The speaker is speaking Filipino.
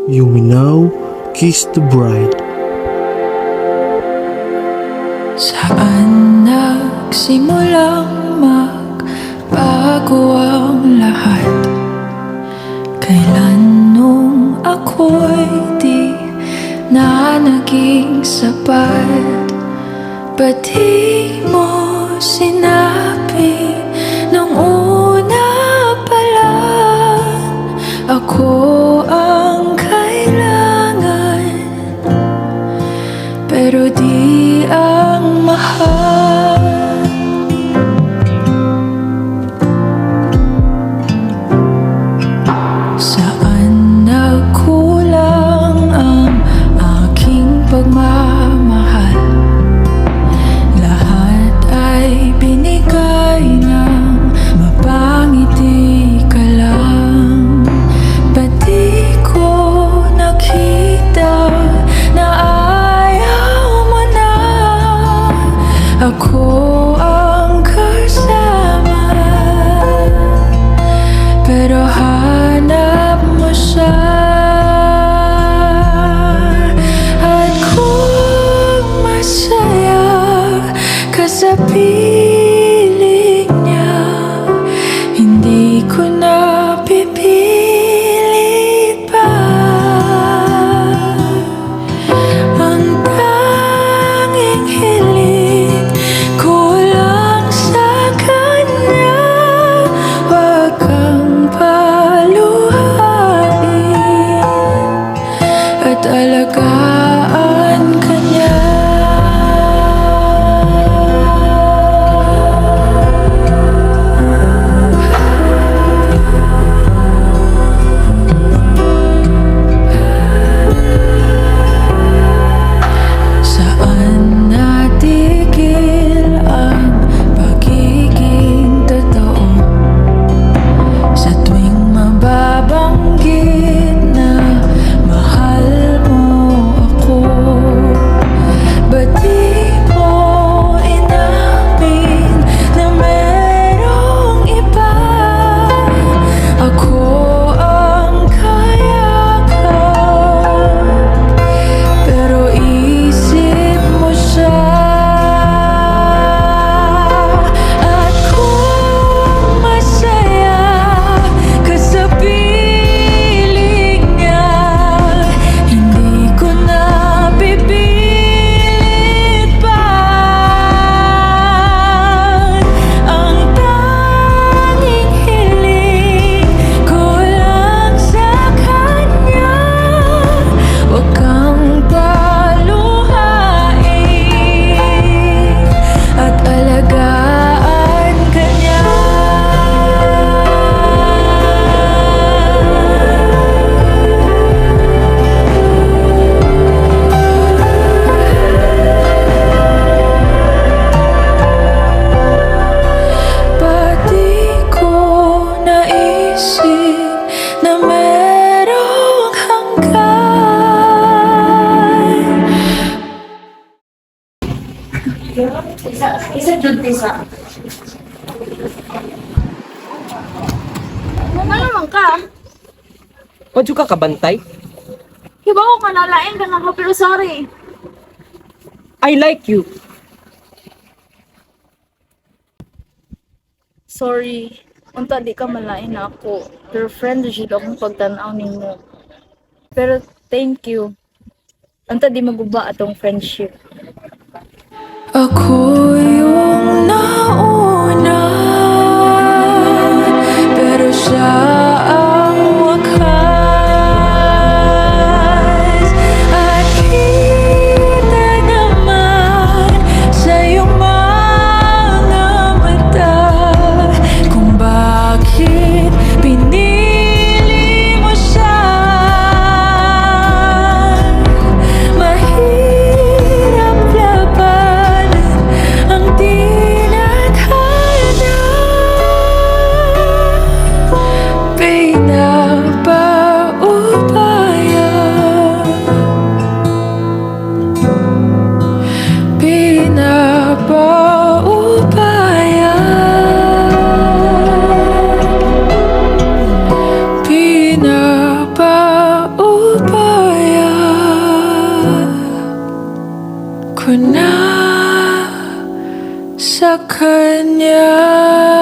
You may now kiss the bride. Saan nagsimulang magbago ang lahat? Kailan nung ako'y di na naging sapat? Ba't di mo sinabi nung una pa lang ako ang kailangan, pero di ang mahal? Saan nagkulang ang aking pagmamahal? Lahat ay binigay ng mapangiti ka lang. Ba't di ko nakita na ayaw mo na ako ang kasama? Pero hanap mo siya, at kung masaya ka sa piling niya, hindi ko na pipilit pa. Ang tanging hiling ko lang sa kanya, wag kang paluhain at alagaan ka niya. Saan natigil ang pagiging totoo? Sa tuwing mababanggit na mahal mo ako, ba't di mo inamin na merong iba? Ako ang kayakap, pero isip mo siya. At kung masaya ka sa piling niya, hindi ko na pipilit pa. Ang tanging hiling ko lang sa kanya, wag kang paluhain at alagaan ka niya. Ba't di ko naisip na merong hanggan? Isa dun, isa. Ano naman ka? Wadyo ka kabantay? Hiba ko kanalain ka na, pero sorry. I like you. Sorry. Unta di ka malain na ako. Pero friend jud akong pagtanaw nimo. Pero thank you. Unta di maguba atong friendship. Ako yung nauna, pero siya ang wakas. At kita naman sa iyong mga mata kung bakit pinili mo siya. Mahirap labanan kanya.